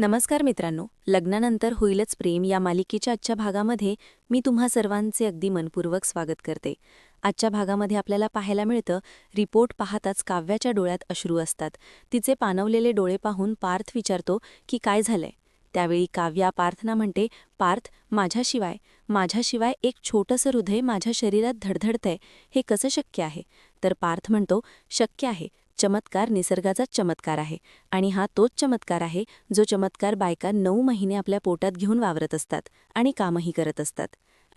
नमस्कार मित्रांनो, लग्नानंतर होईलच प्रेम या मालिकेच्या आजच्या भागामध्ये मी तुम्हा सर्वांचे अगदी मनपूर्वक स्वागत करते. आजच्या भागामध्ये आपल्याला पाहायला मिळतं, रिपोर्ट पाहताच काव्याच्या डोळ्यात अश्रू असतात. तिचे पाणवलेले डोळे पाहून पार्थ विचारतो की काय झालंय. त्यावेळी काव्या पार्थना म्हणते, पार्थ, माझ्याशिवाय एक छोटंसं हृदय माझ्या शरीरात धडधडतंय, हे कसं शक्य आहे. तर पार्थ म्हणतो, शक्य आहे. चमत्कार निसर्गाचाच चमत्कार आहे आणि हा तोच चमत्कार आहे जो चमत्कार बायका 9 महिने आपल्या पोटात घेऊन वावरत असतात आणि कामही करत असतात.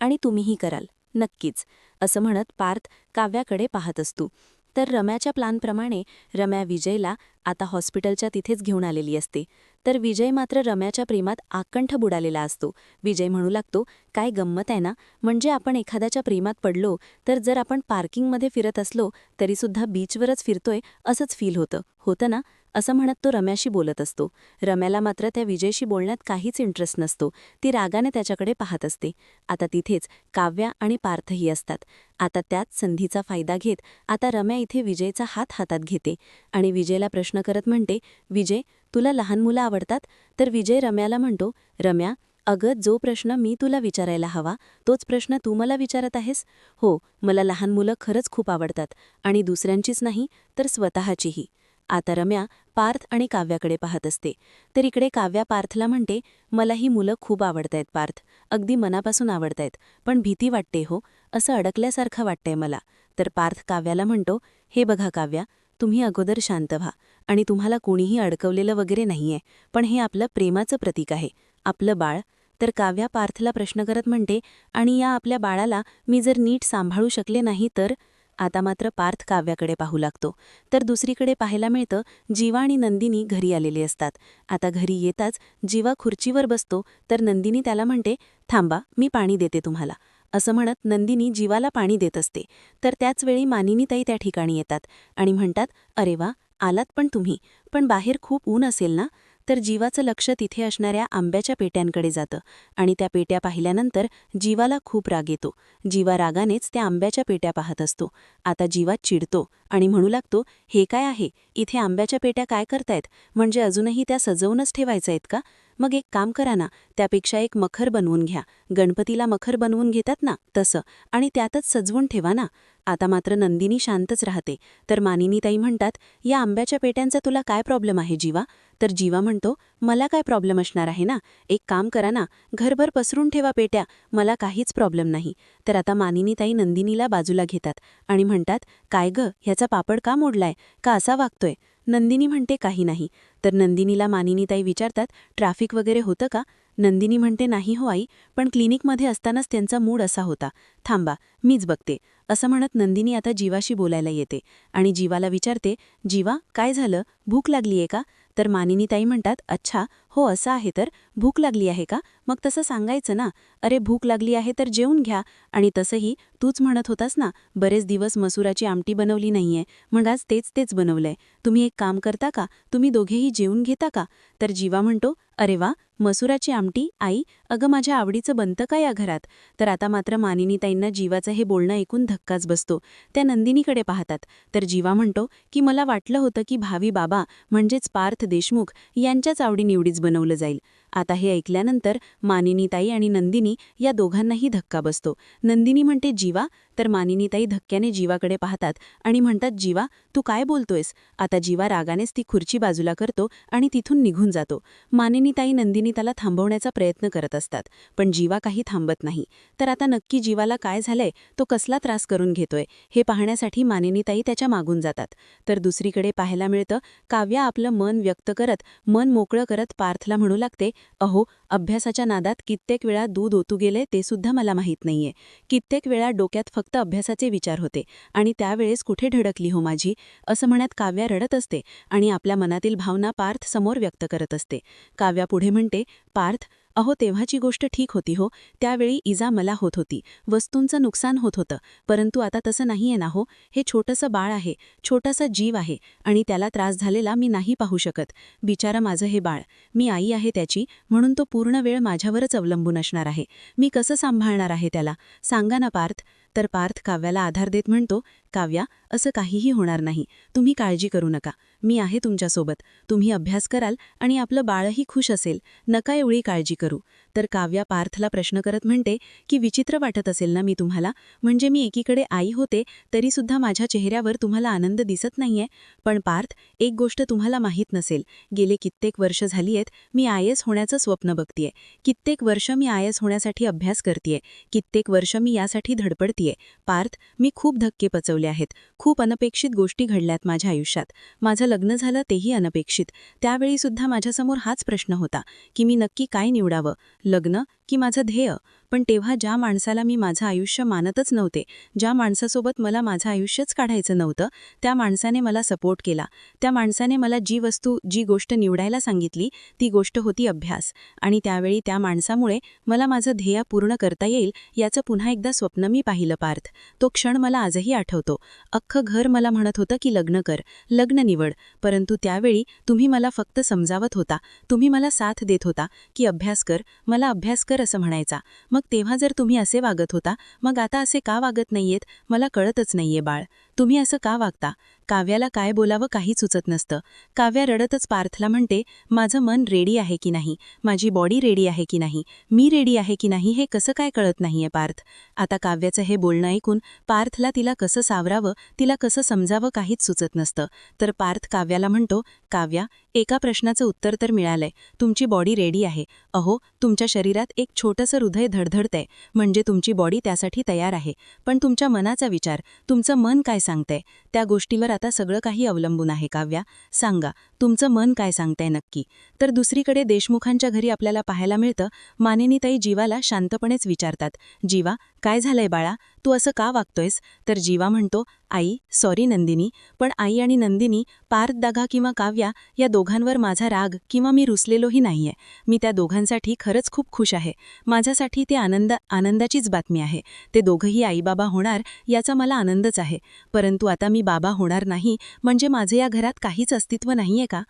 आणि तुम्हीही कराल नक्कीच, असं म्हणत पार्थ काव्याकडे पाहत असतो. तर रम्याच्या प्लॅनप्रमाणे रम्या विजयला आता हॉस्पिटलच्या तिथेच घेऊन आलेली असते. तर विजय मात्र रम्याच्या प्रेमात आकंठ बुडालेला असतो. विजय म्हणू लागतो, काय गंमत आहे ना, म्हणजे आपण एखाद्याच्या प्रेमात पडलो तर जर आपण पार्किंगमध्ये फिरत असलो तरीसुद्धा बीचवरच फिरतोय असंच फील होतं ना, असं म्हणत तो रम्याशी बोलत असतो. रम्याला मात्र त्या विजयशी बोलण्यात काहीच इंटरेस्ट नसतो. ती रागाने त्याच्याकडे पाहत असते. आता तिथेच काव्या आणि पार्थही असतात. आता त्याच संधीचा फायदा घेत आता रम्या इथे विजयचा हात हातात घेते आणि विजयला प्रश्न करत म्हणते, विजय, तुला लहान मुलं आवडतात. तर विजय रम्याला म्हणतो, रम्या, अगं, जो प्रश्न मी तुला विचारायला हवा तोच प्रश्न तू मला विचारत आहेस. हो, मला लहान मुलं खरंच खूप आवडतात आणि दुसऱ्यांचीच नाही तर स्वतःचीही. आता रम्या पार्थ आणि काव्याकडे पाहत असते. तर इकडे काव्या पार्थला म्हणते, मला ही मुलं खूप आवडतायत पार्थ, अगदी मनापासून आवडतायत, पण भीती वाटते हो, असं अडकल्यासारखं वाटतंय मला. तर पार्थ काव्याला म्हणतो, हे बघा काव्या, तुम्ही अगोदर शांत व्हा आणि तुम्हाला कोणीही अडकवलेलं वगैरे नाहीये, पण हे आपलं प्रेमाचं प्रतीक आहे, आपलं बाळ. तर काव्या पार्थला प्रश्न करत म्हणते, आणि या आपल्या बाळाला मी जर नीट सांभाळू शकले नाही तर. आता मात्र पार्थ काव्याकडे पाहू लागतो. तर दुसरीकडे पाहायला मिळतं, जीवा आणि नंदिनी घरी आलेले असतात. आता घरी येताच जीवा खुर्चीवर बसतो तर नंदिनी त्याला म्हणते, थांबा, मी पाणी देते तुम्हाला. असं म्हणत नंदिनी जीवाला पाणी देत असते. तर त्याचवेळी मानिनीताई त्या ठिकाणी येतात आणि म्हणतात, अरे वा, आलात पण तुम्ही, पण बाहेर खूप ऊन असेल ना. तर जीवाचं लक्ष तिथे असणाऱ्या आंब्याच्या पेट्यांकडे जातं आणि त्या पेट्या पाहिल्यानंतर जीवाला खूप राग येतो. जीवा रागानेच त्या आंब्याच्या पेट्या पाहत असतो. आता जीवा चिडतो आणि म्हणू लागतो, हे काय आहे, इथे आंब्याच्या पेट्या काय करतायत, म्हणजे अजूनही त्या सजवूनच ठेवायच्या आहेत का. मग एक काम करा ना, त्यापेक्षा एक मखर बनवून घ्या, गणपतीला मखर बनवून घेतात ना तसं, आणि त्यातच सजवून ठेवा ना. आता मात्र नंदिनी शांतच राहते. तर मानिनीताई म्हणतात, या आंब्याच्या पेट्यांचा तुला काय प्रॉब्लेम आहे जीवा. तर जीवा म्हणतो, मला काय प्रॉब्लेम असणार आहे ना, एक काम करा ना, घरभर पसरून ठेवा पेट्या, मला काहीच प्रॉब्लेम नाही. तर आता मानिनीताई नंदिनीला बाजूला घेतात आणि म्हणतात, काय गं, ह्याचा पापड का मोडलाय, का असा वागतोय. नंदिनी म्हणते, काही नाही. तर नंदिनीला मानिनीताई विचारतात, ट्रॅफिक वगैरे होतं का. नंदिनी म्हणते, नाही हो आई, पण क्लिनिकमध्ये असतानाच त्यांचा मूड असा होता, थांबा, मीच बघते. असं म्हणत नंदिनी आता जीवाशी बोलायला येते आणि जीवाला विचारते, जीवा, काय झालं, भूक लागलीये का. तर मानिनीताई म्हणतात, अच्छा, हो असं आहे तर, भूक लागली आहे का, मग तसं सांगायचं ना, अरे भूक लागली आहे तर जेवून घ्या. आणि तसंही तूच म्हणत होतास ना, बरेच दिवस मसुराची आमटी बनवली नाहीये, मग आज तेच बनवलंय. तुम्ही एक काम करता का, तुम्ही दोघेही जेवून घेता का. तर जीवा म्हणतो, अरे वा, मसुराची आमटी, आई, अगं माझ्या आवडीचं बनतं का या घरात. तर आता मात्र मानिनीताईंना जीवाचं हे बोलणं ऐकून धक्काच बसतो. त्या नंदिनीकडे पाहतात. तर जीवा म्हणतो की मला वाटलं होतं की भावी बाबा म्हणजेच पार्थ देशमुख यांच्याच आवडीनिवडीच बनवलं जाईल. आता हे ऐकल्यानंतर मानिनीताई आणि नंदिनी या दोघांनाही धक्का बसतो. नंदिनी म्हणते, जीवा. तर मानिनीताई धक्क्याने जीवाकडे पाहतात आणि म्हणतात, जीवा, तू काय बोलतोयस. आता जीवा रागानेच ती खुर्ची बाजूला करतो आणि तिथून निघून जातो. मानिनीताई नंदिनी त्याला थांबवण्याचा प्रयत्न करत असतात, पण जीवा काही थांबत नाही. तर आता नक्की जीवाला काय झालंय, तो कसला त्रास करून घेतोय, हे पाहण्यासाठी मानिनीताई त्याच्या मागून जातात. तर दुसरीकडे पाहायला मिळतं, काव्या आपलं मन व्यक्त करत, मन मोकळं करत पार्थला म्हणू लागते, अहो, अभ्यासाच्या नादात कित्येक वेळा दूध ओतू गेले ते सुद्धा मला माहीत नाहीये. कित्येक वेळा डोक्यात फक्त अभ्यासाचे विचार होते आणि त्यावेळेस कुठे धडकली हो माझी. असं म्हणत काव्या रडत असते आणि आपल्या मनातील भावना पार्थ समोर व्यक्त करत असते. काव्या पुढे म्हणते, पार्थ, अहो तेव्हाची गोष्ट ठीक होती हो, त्यावेळी इजा मला होत होती, वस्तूंचं नुकसान होत होतं, परंतु आता तसं नाहीये ना हो. हे छोटंसं बाळ आहे, छोटासा जीव आहे आणि त्याला त्रास झालेला मी नाही पाहू शकत. बिचारा माझं हे बाळ, मी आई आहे त्याची, म्हणून तो पूर्ण वेळ माझ्यावरच अवलंबून असणार आहे. मी कसं सांभाळणार आहे त्याला, सांगा ना पार्थ. तर पार्थ काव्याला आधार देत म्हणतो, काव्या, असं काहीही होणार नाही. तुम्ही काळजी करू नका. मी आहे तुमच्यासोबत. तुम्ही अभ्यास कराल आणि आपलं बाळही खुश असेल. नका एवढी काळजी करू. तर काव्या पार्थला प्रश्न करत म्हणते की विचित्र वाटत असेल ना मी तुम्हाला? म्हणजे मी एकीकडे आई होते तरीसुद्धा माझ्या चेहऱ्यावर तुम्हाला आनंद दिसत नाहीये. पण पार्थ, एक गोष्ट तुम्हाला माहीत नसेल. गेले कित्येक वर्ष झाली आहेत मी IAS होण्याचं स्वप्न बघतीये. कित्येक वर्ष मी IAS होण्यासाठी अभ्यास करतीये. कित्येक वर्ष मी यासाठी धडपडतीये. पार्थ, मी खूप धक्के पचवले आहेत. खूप अनपेक्षित गोष्टी घडल्यात माझ्या आयुष्यात. माझं लग्न झालं तेही अनपेक्षित. त्यावेळीसुद्धा माझ्यासमोर हाच प्रश्न होता की मी नक्की काय निवडावं, लग्न की माझं ध्येय? पण तेव्हा ज्या माणसाला मी माझं आयुष्य मानतच नव्हते, ज्या माणसासोबत मला माझं आयुष्यच काढायचं नव्हतं, त्या माणसाने मला सपोर्ट केला. त्या माणसाने मला जी गोष्ट निवडायला सांगितली ती गोष्ट होती अभ्यास. आणि त्यावेळी त्या माणसामुळे मला माझं ध्येय पूर्ण करता येईल याचं पुन्हा एकदा स्वप्न मी पाहिलं पार्थ. तो क्षण मला आजही आठवतो. अख्खं घर मला म्हणत होतं की लग्न कर, लग्न निवड. परंतु त्यावेळी तुम्ही मला फक्त समजावत होता. तुम्ही मला साथ देत होता की अभ्यास कर, मला अभ्यास कर असं म्हणायचा. मग तेव्हा जर तुम्ही असे वागत होता, मग आता असे का वागत नाहीयेत मला कळतच नाहीये बाळ. तुम्ही असं का वागता? काव्याला काय बोलावं काहीच सुचत नसतं. काव्या रडतच पार्थला म्हणते, माझं मन रेडी आहे की नाही, माझी बॉडी रेडी आहे की नाही, मी रेडी आहे की नाही हे कसं काय कळत नाहीये पार्थ. आता काव्याचं हे बोलणं ऐकून पार्थला तिला कसं सावरावं, तिला कसं समजावं काहीच सुचत नसतं. तर पार्थ काव्याला म्हणतो, काव्या, एका प्रश्नाचं उत्तर तर मिळालंय. तुमची बॉडी रेडी आहे. अहो, तुमच्या शरीरात एक छोटंसं हृदय धडधडतंय, म्हणजे तुमची बॉडी त्यासाठी तयार आहे. पण तुमच्या मनाचा विचार, तुमचं मन काय सांगतंय, त्या गोष्टीवर आता सगळं काही अवलंबून आहे. काव्या, सांगा, तुमचं मन काय सांगतंय नक्की. तर दुसरीकडे देशमुखांच्या घरी आपल्याला पाहायला मिळतं, मानिनीताई जीवाला शांतपणेच विचारतात, जीवा, काय झालंय बाळा, तू असं का वागतोयस? तर जीवा म्हणतो, आई, सॉरी नंदिनी, पण आई आणि नंदिनी, पार्थ दागा किंवा काव्या या दोघांवर माझा राग किंवा मी रुसलेलोही नाहीये. मी त्या दोघांसाठी खरंच खूप खुश आहे. माझ्यासाठी ते आनंदाचीच बातमी आहे. ते दोघंही आईबाबा होणार याचा मला आनंदच आहे. परंतु आता मी बाबा होणार नाही म्हणजे माझे या घरात काहीच अस्तित्व नाहीये का?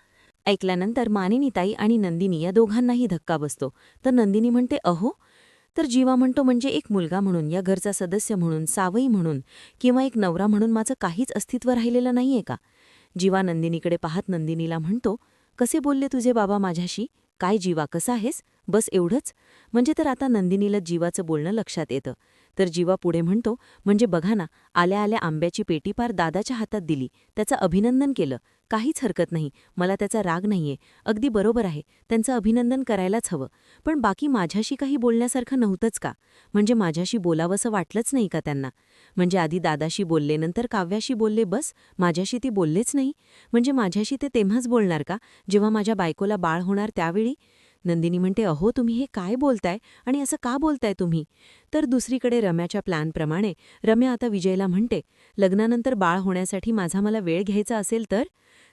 ऐकल्यानंतर मानिनीताई आणि नंदिनी या दोघांनाही धक्का बसतो. तर नंदिनी म्हणते, अहो. तर जीवा म्हणतो, म्हणजे एक मुलगा म्हणून, या घरचा सदस्य म्हणून, सावई म्हणून किंवा एक नवरा म्हणून माझं काहीच अस्तित्व राहिलेलं नाहीये का? जीवा नंदिनीकडे पाहत नंदिनीला म्हणतो, कसे बोलले तुझे बाबा माझ्याशी? काय जीवा, कसा आहेस? बस एवढंच? म्हणजे तर आता नंदिनीला जीवाचं बोलणं लक्षात येतं. तर जीवा पुढे म्हणतो, म्हणजे बघा ना, आल्या आल्या आंब्याची पेटी पार दादाच्या हातात दिली, त्याचं अभिनंदन केलं. काहीच हरकत नाही, मला त्याचा राग नाहीये. अगदी बरोबर आहे, त्यांचं अभिनंदन करायलाच हवं. पण बाकी माझ्याशी काही बोलण्यासारखं नव्हतंच का? म्हणजे माझ्याशी बोलावंसं वाटलंच नाही का त्यांना? म्हणजे आधी दादाशी बोलले, नंतर काव्याशी बोलले, बस माझ्याशी ती बोललेच नाही? म्हणजे माझ्याशी ते तेव्हाच बोलणार का, जेव्हा माझ्या बायकोला बाळ होणार त्यावेळी? नंदिनी म्हणते, अहो, तुम्ही हे काय बोलताय आणि असं का बोलताय तुम्ही? तर दुसरीकडे रम्याच्या प्लॅनप्रमाणे रम्या आता विजयला म्हणते, लग्नानंतर बाळ होण्यासाठी माझा मला वेळ घ्यायचा असेल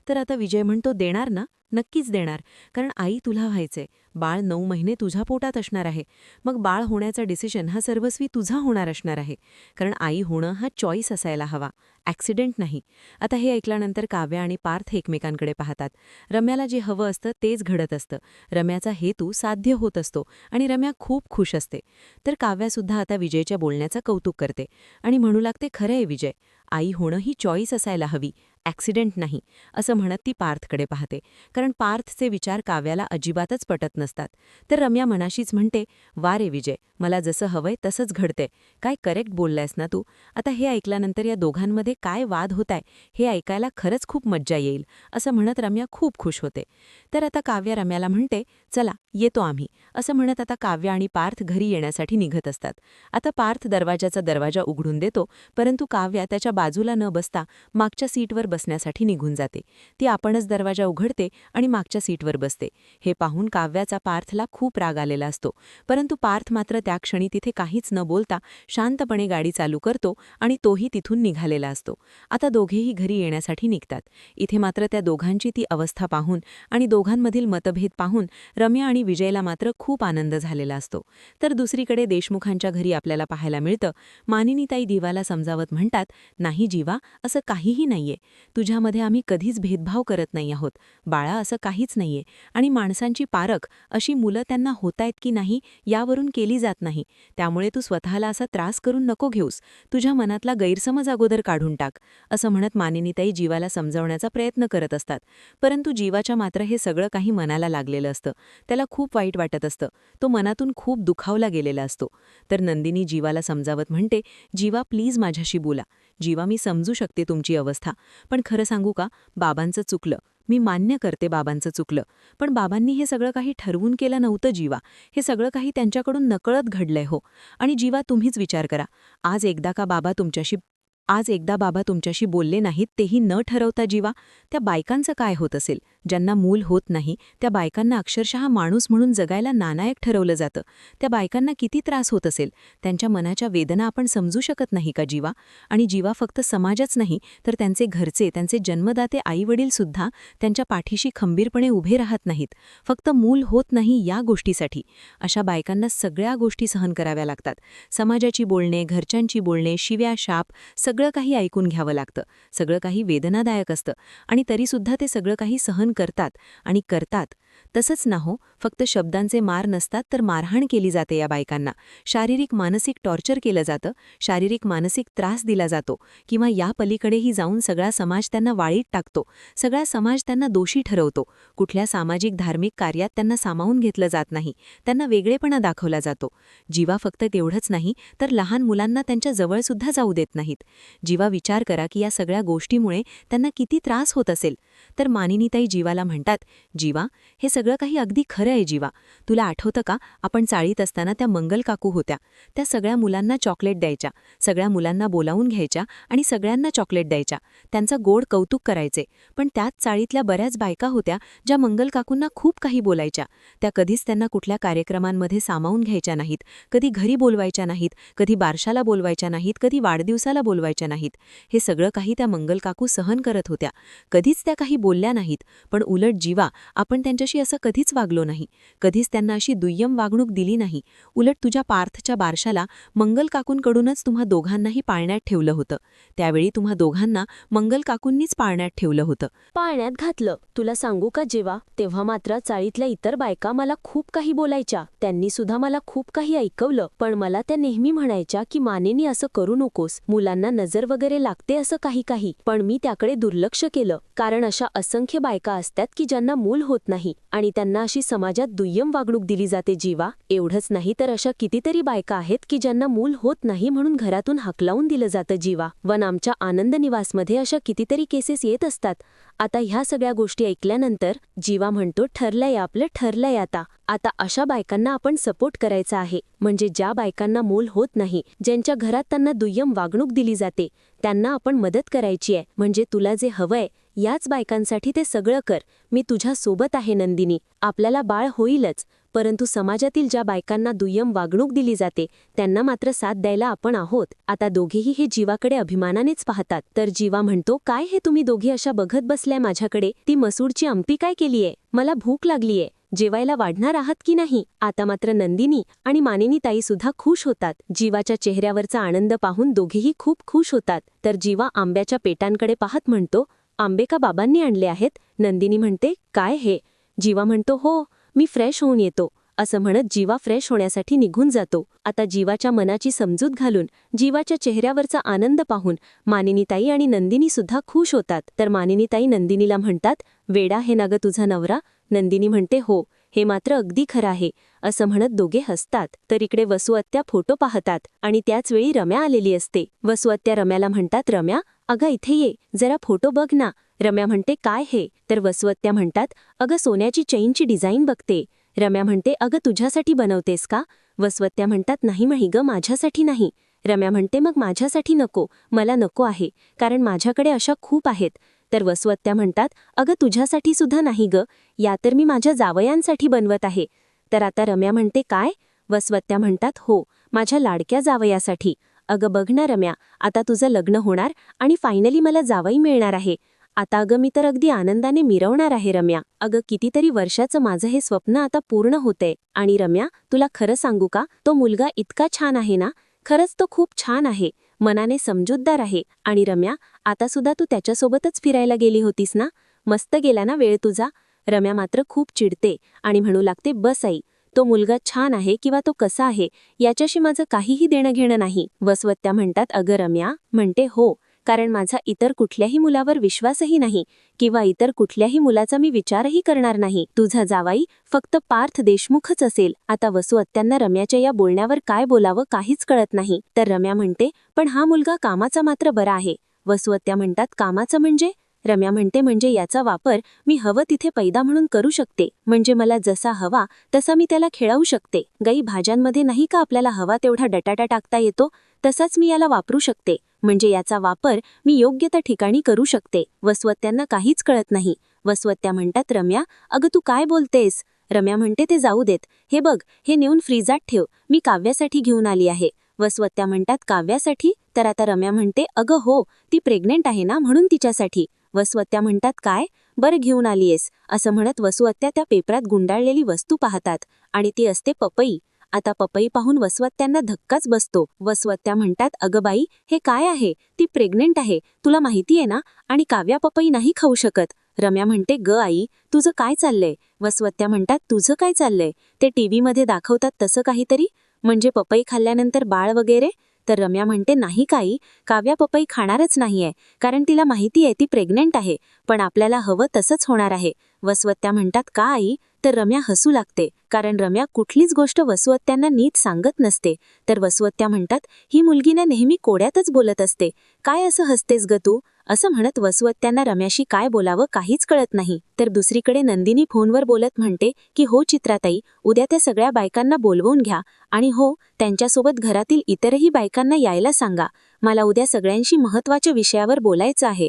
तर आता विजय म्हणतो, देणार ना? नक्कीच देणार, कारण आई तुला व्हायचंय. बाळ 9 महिने तुझ्या पोटात असणार आहे. मग बाळ होण्याचा डिसिजन हा सर्वस्वी तुझा होणार असणार आहे, कारण आई होणं हा चॉईस असायला हवा, ॲक्सिडेंट नाही. आता हे ऐकल्यानंतर काव्या आणि पार्थ एकमेकांकडे पाहतात. रम्याला जे हवं असतं तेच घडत असतं. रम्याचा हेतू साध्य होत असतो आणि रम्या खूप खुश असते. तर काव्यासुद्धा आता विजयच्या बोलण्याचं कौतुक करते आणि म्हणू लागते, खरं आहे विजय, आई होणं ही चॉईस असायला हवी, ॲक्सिडेंट नाही, असं म्हणत ती पार्थकडे पाहते. कारण पार्थचे विचार काव्याला अजिबातच पटत नसतात. तर रम्या मनाशीच म्हणते, वा रे विजय, मला जसं हवंय तसंच घडते. काय करेक्ट बोललायस ना तू. आता हे ऐकल्यानंतर या दोघांमध्ये काय वाद होताय हे ऐकायला खरंच खूप मज्जा येईल, असं म्हणत रम्या खूप खुश होते. तर आता काव्या रम्याला म्हणते, चला येतो आम्ही, असं म्हणत आता काव्या आणि पार्थ घरी येण्यासाठी निघत असतात. आता पार्थ दरवाजाचा दरवाजा उघडून देतो, परंतु काव्या त्याच्या बाजूला न बसता मागच्या सीटवर बसण्यासाठी निघून जाते. ती आपणच दरवाजा उघडते आणि मागच्या सीटवर बसते. हे पाहून काव्याचा पार्थला खूप राग आलेला असतो. परंतु पार्थ मात्र त्या क्षणी तिथे काहीच न बोलता शांतपणे गाडी चालू करतो आणि तोही तिथून निघालेला असतो. आता दोघेही घरी येण्यासाठी निघतात. इथे मात्र त्या दोघांची ती अवस्था पाहून आणि दोघांमधील मतभेद पाहून रम्या आणि विजयला मात्र खूप आनंद झालेला असतो. तर दुसरीकडे देशमुखांच्या घरी आपल्याला पाहायला मिळतं, मानिनीताई जीवाला समजावत म्हणतात, नाही जीवा, असं काहीही नाहीये. तुझ्यामध्ये आम्ही कधीच भेदभाव करत नाही आहोत. बाळा, असं काहीच नाहीये. आणि माणसांची पारख अशी मुलं त्यांना होतायत की नाही यावरून केली जात नाही. त्यामुळे तू स्वतःला असा त्रास करून नको घेऊस. तुझ्या मनातला गैरसमज अगोदर काढून टाक, असं म्हणत मानिनीताई जीवाला समजावण्याचा प्रयत्न करत असतात. परंतु जीवाच्या मात्र हे सगळं काही मनाला लागलेलं असतं. त्याला खूप वाईट वाटत असतं. तो मनातून खूप दुखावला गेलेला असतो. तर नंदिनी जीवाला समजावत म्हणते, जीवा प्लीज माझ्याशी बोला. जीवा, मी समजू शकते तुमची अवस्था. पण खरं सांगू का, बाबांचं चुकलं. मी मान्य करते बाबांचं चुकलं. पण बाबांनी हे सगळं काही ठरवून केलं नव्हतं जीवा. हे सगळं काही त्यांच्याकडून नकळत घडलंय हो. आणि जीवा, तुम्हीच विचार करा. आज एकदा बाबा तुमच्याशी बोलले नाहीत, तेही न ठरवता जीवा, त्या बायकांचं काय होत असेल? ज्यांना मूल होत नाही, त्या बायकांना अक्षरशः माणूस म्हणून जगायला नालायक ठरवलं जातं. त्या बायकांना किती त्रास होत असेल? त्यांच्या मनाच्या वेदना आपण समजू शकत नाही का जीवा? आणि जीवा, फक्त समाजच नाही तर त्यांचे घरचे, त्यांचे जन्मदाते आईवडील सुद्धा त्यांच्या पाठीशी खंबीरपणे उभे राहत नाहीत. फक्त मूल होत नाही या गोष्टीसाठी. अशा बायकांना सगळ्या गोष्टी सहन कराव्या लागतात. समाजाची बोलणे, घरच्यांची बोलणे, शिव्या, शाप, सगळं काही ऐकून घ्यावं लागतं. सगळं काही वेदनादायक असतं. आणि तरीसुद्धा ते सगळं काही सहन करतात आणि करतात. तसंच ना हो, फक्त शब्दांचे मार नसतात तर मारहाण केली जाते या बायकांना. शारीरिक मानसिक टॉर्चर केलं जातं. शारीरिक मानसिक त्रास दिला जातो. किंवा या पलीकडेही जाऊन सगळा समाज त्यांना वाळीत टाकतो. सगळा समाज त्यांना दोषी ठरवतो. कुठल्या सामाजिक धार्मिक कार्यात त्यांना सामावून घेतलं जात नाही. त्यांना वेगळेपणा दाखवला जातो. जीवा, फक्त तेवढंच नाही तर लहान मुलांना त्यांच्या जवळसुद्धा जाऊ देत नाहीत. जीवा, विचार करा की या सगळ्या गोष्टीमुळे त्यांना किती त्रास होत असेल. तर मानिनीताई जीवाला म्हणतात, जीवा, हे सगळं काही अगदी खरं आहे जीवा. तुला आठवतं का, आपण चाळीत असताना त्या मंगल काकू होत्या. त्या सगळ्या मुलांना चॉकलेट द्यायच्या, सगळ्या मुलांना बोलावून घ्यायच्या आणि सगळ्यांना चॉकलेट द्यायच्या. त्यांचं गोड कौतुक करायचे. पण त्याच चाळीतल्या बऱ्याच बायका होत्या ज्या मंगल काकूंना खूप काही बोलायच्या. त्या कधीच त्यांना कुठल्या कार्यक्रमांमध्ये सामावून घ्यायच्या नाहीत, कधी घरी बोलवायच्या नाहीत, कधी बारशाला बोलवायच्या नाहीत, कधी वाढदिवसाला बोलवायच्या नाहीत. हे सगळं काही त्या मंगल काकू सहन करत होत्या. कधीच त्या काही बोलल्या नाहीत. पण उलट जीवा, आपण त्यांच्याशी असं कधीच वागलो नाही. कधीच त्यांना अशी दुय्यम वागणूक दिली नाही. उलट तुझ्या पार्थच्या बारशाला मंगल काकूंकडूनच तुम्हा दोघांनाही पाळण्यात ठेवलं होतं. त्यावेळी तुम्हा दोघांना मंगल काकूंनीच पाळण्यात ठेवलं होतं. पाळण्यात घातलं. तुला सांगू का जेव्हा, तेव्हा मात्र चाळीतल्या इतर बायका मला खूप काही बोलायच्या. त्यांनी सुद्धा मला खूप काही ऐकवलं. पण मला त्या नेहमी म्हणायच्या की मानेनी असं करू नकोस, मुलांना नजर वगैरे लागते असं काही. पण मी त्याकडे दुर्लक्ष केलं. कारण अशा असंख्य बायका असतात की ज्यांना मूल होत नाही आणि त्यांना अशी समाजात दुय्यम वागणूक दिली जाते जीवा. एवढंच नाही तर अशा कितीतरी बायका आहेत की ज्यांना मूल होत नाही म्हणून घरातून हाकलावून दिलं जातं जीवा. वन आमच्या आनंद निवासमध्ये अशा कितीतरी केसेस येत असतात. आता ह्या सगळ्या गोष्टी ऐकल्यानंतर जीवा म्हणतो, ठरलंय आपलं, ठरलंय आता अशा बायकांना आपण सपोर्ट करायचा आहे. म्हणजे ज्या बायकांना मूल होत नाही, ज्यांच्या घरात त्यांना दुय्यम वागणूक दिली जाते, त्यांना आपण मदत करायची आहे. म्हणजे तुला जे हवंय याच बायकांसाठी ते सगळं कर. मी तुझ्या सोबत आहे नंदिनी. आपल्याला बाळ होईलच, परंतु समाजातील ज्या बायकांना दुय्यम वागणूक दिली जाते त्यांना मात्र साथ द्यायला आपण आहोत. आता दोघेही हे जीवाकडे अभिमानानेच पाहतात. तर जीवा म्हणतो, काय हे तुम्ही दोघे अशा बघत बसलाय माझ्याकडे? ती मसूरची आमटी काय केलीये? मला भूक लागलीये. जेवायला वाढणार आहात की नाही? आता मात्र नंदिनी आणि मानिनीताई सुद्धा खुश होतात. जीवाच्या चेहऱ्यावरचा आनंद पाहून दोघेही खूप खुश होतात. तर जीवा आंब्याच्या पेटांकडे पाहत म्हणतो, आंबे का बाबांनी आणले आहेत? नंदिनी म्हणते, काय हे? जीवा म्हणतो, हो, मी फ्रेश होऊन येतो. असं म्हणत जीवा फ्रेश होण्यासाठी निघून जातो. आता जीवाच्या मनाची समजूत घालून, जीवाच्या चेहऱ्यावरचा आनंद पाहून मानिनीताई आणि नंदिनी सुद्धा खुश होतात. तर मानिनीताई नंदिनीला म्हणतात, वेडा हे ना ग तुझा नवरा? नंदिनी म्हणते, हो, हे मात्र अगदी खरं आहे. असं म्हणत दोघे हसतात. तर इकडे वसुआत्या फोटो पाहतात आणि त्याच वेळी रम्या आलेली असते. वसुआत्या रम्याला म्हणतात, रम्या, अगं इथे ये, जरा फोटो बघ ना. रम्या म्हणते, काय हे? तर वसुआत्या म्हणतात, अगं सोन्याची चेनची डिझाईन बघते. रम्या म्हणते, अगं तुझ्यासाठी बनवतेस का? वसुआत्या म्हणतात, नाही ग, माझ्यासाठी नाही. रम्या म्हणते, मग माझ्यासाठी नको, मला नको आहे, कारण माझ्याकडे अशा खूप आहेत. तर वसुआत्या म्हणतात, अगं तुझ्यासाठी सुद्धा नाही ग, या तर मी माझ्या जावयांसाठी बनवत आहे. तर आता रम्या म्हणते, काय? वसुआत्या म्हणतात, हो, माझ्या लाडक्या जावयासाठी. अगं बघ ना रम्या, आता तुझं लग्न होणार आणि फायनली मला जावई मिळणार आहे. आता अगं मी तर अगदी आनंदाने मिरवणार आहे रम्या. अगं कितीतरी वर्षाचं माझं हे स्वप्न आता पूर्ण होतंय. आणि रम्या, तुला खरं सांगू का, तो मुलगा इतका छान आहे ना, खरंच तो खूप छान आहे, मनाने समजूतदार आहे. आणि रम्या, आता सुद्धा तू त्याच्यासोबतच फिरायला गेली होतीस ना? मस्त गेला ना वेळ तुझा? रम्या मात्र खूप चिडते आणि म्हणू लागते, बस आई, तो मुलगा छान आहे किंवा तो कसा आहे याच्याशी माझं काहीही देणं घेणं नाही. वसवत्त्या म्हणतात, अगं रम्या. म्हणते, हो, कारण माझा इतर कुठल्याही मुलावर विश्वासही नाही किंवा इतर कुठल्याही मुलाचा मी विचारही करणार नाही. तुझा जावाई फक्त पार्थ देशमुखच असेल. आता वसुअत्त्यांना रम्याच्या या बोलण्यावर काय बोलावं काहीच कळत नाही. तर रम्या म्हणते, पण हा मुलगा कामाचा मात्र बरा आहे. वसुअत्त्या म्हणतात, कामाचं म्हणजे? रम्या म्हणते, म्हणजे याचा वापर मी हवं तिथे पैदा म्हणून करू शकते. म्हणजे मला जसा हवा तसा मी त्याला खेळवू शकते. गाई भाज्यांमध्ये नाही का आपल्याला हवा तेवढा बटाटा टाकता येतो, तसाच मी याला वापरू शकते. म्हणजे याचा वापर मी योग्य त्या ठिकाणी करू शकते. वसवत्त्यांना काहीच कळत नाही. वसवत्त्या म्हणतात, रम्या, अगं तू काय बोलतेस? रम्या म्हणते, ते जाऊ देत. हे बघ, हे नेऊन फ्रीजात ठेव, मी काव्यासाठी घेऊन आली आहे. वसवत्त्या म्हणतात, काव्यासाठी? तर आता रम्या म्हणते, अगं हो, ती प्रेग्नेंट आहे ना, म्हणून तिच्यासाठी. वसवत्त्या म्हणतात, काय? बरं घेऊन आलीयेस. असं म्हणत वसुअत्त्या त्या पेपरात गुंडाळलेली वस्तू पाहतात आणि ती असते पपई. आता पपई पाहून वसवत्त्यांना धक्काच बसतो. वसवत्त्या म्हणतात, अगं बाई, हे काय आहे? ती प्रेग्नेंट आहे, तुला माहिती आहे ना, आणि काव्या पपई नाही खाऊ शकत. रम्या म्हणते, ग आई, तुझं काय चाललंय? वसवत्त्या म्हणतात, तुझं काय चाललंय? ते टीव्हीमध्ये दाखवतात तसं काहीतरी? म्हणजे पपई खाल्ल्यानंतर बाळ वगैरे? तर रम्या म्हणते, नाही काही, काव्या पपई खाणारच नाहीये, कारण तिला माहिती आहे ती प्रेग्नेंट आहे, पण आपल्याला हवं तसंच होणार आहे. वसवत्त्या म्हणतात, का आई? तर रम्या हसू लागते, कारण रम्या कुठलीच गोष्ट वसुअत्त्यांना नीट सांगत नसते. तर वसुअत्त्या म्हणतात, ही मुलगी ना नेहमी कोड्यातच बोलत असते, काय असं हसतेस ग तू? असं म्हणत वसुअत्त्यांना रम्याशी काय बोलावं काहीच कळत नाही. तर दुसरीकडे नंदिनी फोनवर बोलत म्हणते की हो चित्राताई, उद्या त्या सगळ्या बायकांना बोलवून घ्या आणि हो, त्यांच्यासोबत घरातील इतरही बायकांना यायला सांगा. मला उद्या सगळ्यांशी महत्त्वाच्या विषयावर बोलायचं आहे.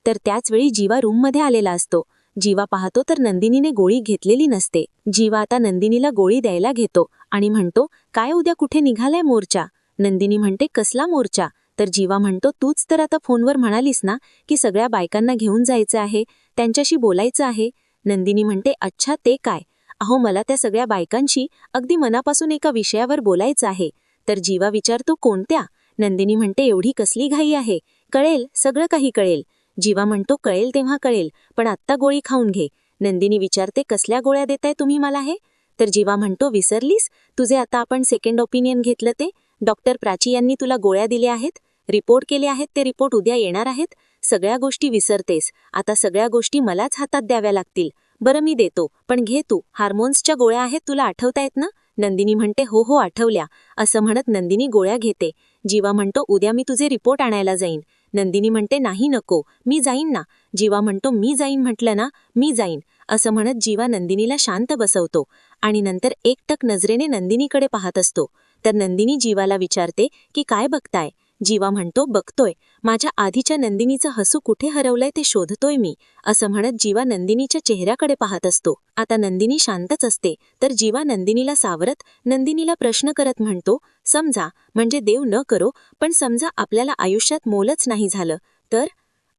तर त्याचवेळी जीवा रूममध्ये आलेला असतो. जीवा पाहतो तर नंदिनीने गोळी घेतलेली नसते. जीवा आता नंदिनीला गोळी द्यायला घेतो आणि म्हणतो, काय उद्या कुठे निघालाय मोर्चा? नंदिनी म्हणते, कसला मोर्चा? तर जीवा म्हणतो, तूच तर आता फोनवर म्हणालीस ना की सगळ्या बायकांना घेऊन जायचं आहे, त्यांच्याशी बोलायचं आहे. नंदिनी म्हणते, अच्छा ते काय? अहो, मला त्या सगळ्या बायकांशी अगदी मनापासून एका विषयावर बोलायचं आहे. तर जीवा विचारतो, कोणत्या? नंदिनी म्हणते, एवढी कसली घाई आहे? कळेल, सगळं काही कळेल. जीवा म्हणतो, कळेल तेव्हा कळेल, पण आत्ता गोळी खाऊन घे. नंदिनी विचारते, कसल्या गोळ्या देताय तुम्ही मला हे? तर जीवा म्हणतो, विसरलीस? तुझे आता आपण सेकंड ओपिनियन घेतलं ते? डॉक्टर प्राची यांनी तुला गोळ्या दिल्या आहेत, रिपोर्ट केले आहेत, ते रिपोर्ट उद्या येणार आहेत. सगळ्या गोष्टी विसरतेस. आता सगळ्या गोष्टी मलाच हातात द्याव्या लागतील. बरं मी देतो, पण घे तू. हार्मोन्सच्या गोळ्या आहेत, तुला आठवतायत ना? नंदिनी म्हणते, हो हो आठवल्या. असं म्हणत नंदिनी गोळ्या घेते. जीवा म्हणतो, उद्या मी तुझे रिपोर्ट आणायला जाईन. नंदिनी म्हणते, नाही नको, मी जाईन ना. जीवा म्हणतो, मी जाईन म्हटलं ना, मी जाईन. असं म्हणत जीवा नंदिनीला शांत बसवतो आणि नंतर एकटक नजरेने नंदिनीकडे पाहत असतो. तर नंदिनी जीवाला विचारते की काय बघताय? जीवा म्हणतो, बघतोय, माझ्या आधीच्या नंदिनीचं हसू कुठे हरवलंय ते शोधतोय मी. असं म्हणत जीवा नंदिनीच्या चेहऱ्याकडे पाहत असतो. आता नंदिनी शांतच असते. तर जीवा नंदिनीला सावरत नंदिनीला प्रश्न करत म्हणतो, समजा, म्हणजे देव न करो, पण समजा आपल्याला आयुष्यात मोलच नाही झालं तर?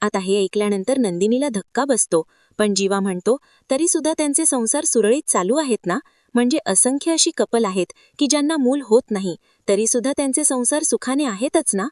आता हे ऐकल्यानंतर नंदिनीला धक्का बसतो. पण जीवा म्हणतो, तरी सुद्धा त्यांचे संसार सुरळीत चालू आहेत ना? म्हणजे असंख्य अशी कपल आहेत की ज्यांना मूल होत नाही, तरी सुद्धा त्यांचे संसार सुखाने आहेतच ना?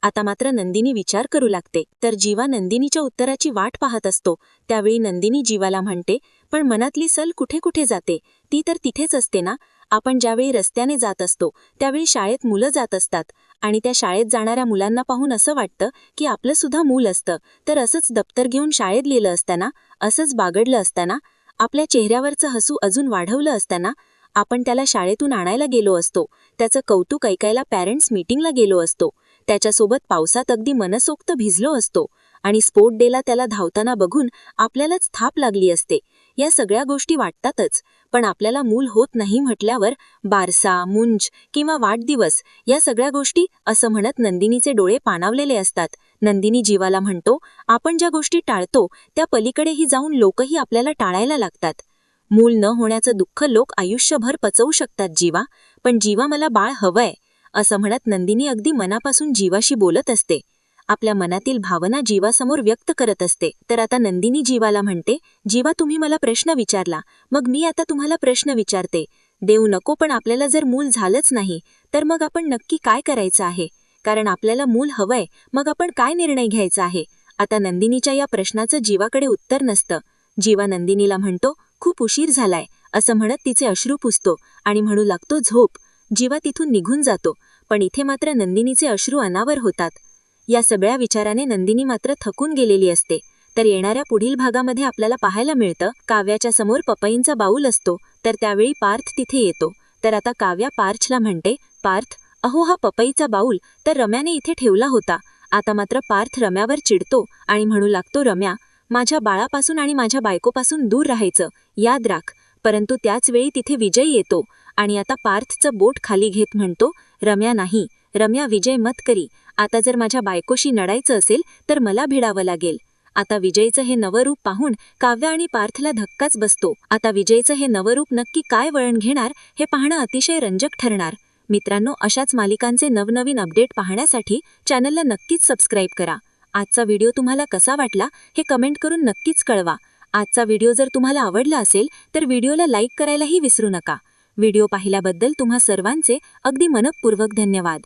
आता मात्र नंदिनी विचार करू लागते. तर जीवा नंदिनीच्या उत्तराची वाट पाहत असतो. त्यावेळी नंदिनी जीवाला म्हणते, पण मनातली सल कुठे कुठे जाते? ती तर तिथेच असते ना? आपण ज्यावेळी रस्त्याने जात असतो त्यावेळी शाळेत मुलं जात असतात आणि त्या शाळेत जाणाऱ्या मुलांना पाहून असं वाटतं की आपलं सुद्धा मूल असतं. तर असंच दप्तर घेऊन शाळेत लिहिलं असताना, असंच बागडलं असताना, आपल्या चेहऱ्यावरचं हसू अजून वाढवलं असताना, आपण त्याला शाळेतून आणायला गेलो असतो, त्याचं कौतुक ऐकायला पॅरेंट्स मीटिंगला गेलो असतो, त्याच्यासोबत पावसात अगदी मनसोक्त भिजलो असतो आणि स्पोर्ट डेला त्याला धावताना बघून आपल्यालाच थाप लागली असते. या सगळ्या गोष्टी वाटतातच, पण आपल्याला मूल होत नाही म्हटल्यावर बारसा, मुंज किंवा वाढदिवस या सगळ्या गोष्टी असं म्हणत नंदिनीचे डोळे पाणावलेले असतात. नंदिनी जीवाला म्हणतो, आपण ज्या गोष्टी टाळतो त्या पलीकडेही जाऊन लोकही आपल्याला टाळायला लागतात. मूल न होण्याचं दुःख लोक आयुष्यभर पचवू शकतात जीवा, पण जीवा मला बाळ हवंय. असं म्हणत नंदिनी अगदी मनापासून जीवाशी बोलत असते. आपल्या मनातील भावना जीवासमोर व्यक्त करत असते. तर आता नंदिनी जीवाला म्हणते, जीवा तुम्ही मला प्रश्न विचारला, मग मी आता तुम्हाला प्रश्न विचारते. देव नको पण आपल्याला जर मूल झालंच नाही तर मग आपण नक्की काय करायचं आहे? कारण आपल्याला मूल हवंय, मग आपण काय निर्णय घ्यायचा आहे? आता नंदिनीच्या या प्रश्नाचं जीवाकडे उत्तर नसतं. जीवा नंदिनीला म्हणतो, खूप उशीर झालाय. असं म्हणत तिचे अश्रू पुसतो आणि म्हणू लागतो झोप. जीवा तिथून निघून जातो, पण इथे मात्र नंदिनीचे अश्रू अनावर होतात. या सगळ्या विचाराने नंदिनी मात्र थकून गेलेली असते. तर येणाऱ्या पुढील भागामध्ये आपल्याला पाहायला मिळतं, काव्याच्या समोर पपईंचा बाऊल असतो, तर त्यावेळी पार्थ तिथे येतो. तर आता काव्या पार्थला म्हणते, पार्थ, अहो हा पपईचा बाऊल तर रम्याने इथे ठेवला होता. आता मात्र पार्थ रम्यावर चिडतो आणि म्हणू लागतो, रम्या, माझ्या बाळापासून आणि माझ्या बायकोपासून दूर राहायचं, याद राख. परंतु त्याच वेळी तिथे विजय येतो आणि आता पार्थचं बोट खाली घेत म्हणतो, रम्या नाही, रम्या विजय मत करी. आता जर माझ्या बायकोशी लढायचं असेल तर मला भिडावं लागेल. आता विजयचं हे नवं रूप पाहून काव्या आणि पार्थला धक्काच बसतो. आता विजयचं हे नवं रूप नक्की काय वळण घेणार हे पाहणं अतिशय रंजक ठरणार. मित्रांनो, अशाच मालिकांचे नवनवीन अपडेट पाहण्यासाठी चॅनलला नक्कीच सबस्क्राईब करा. आजचा व्हिडिओ तुम्हाला कसा वाटला हे कमेंट करून नक्कीच कळवा. आजचा व्हिडिओ जर तुम्हाला आवडला असेल तर व्हिडिओला लाईक करायलाही विसरू नका. व्हिडिओ पाहिल्याबद्दल तुम्हा सर्वांचे अगदी मनःपूर्वक धन्यवाद.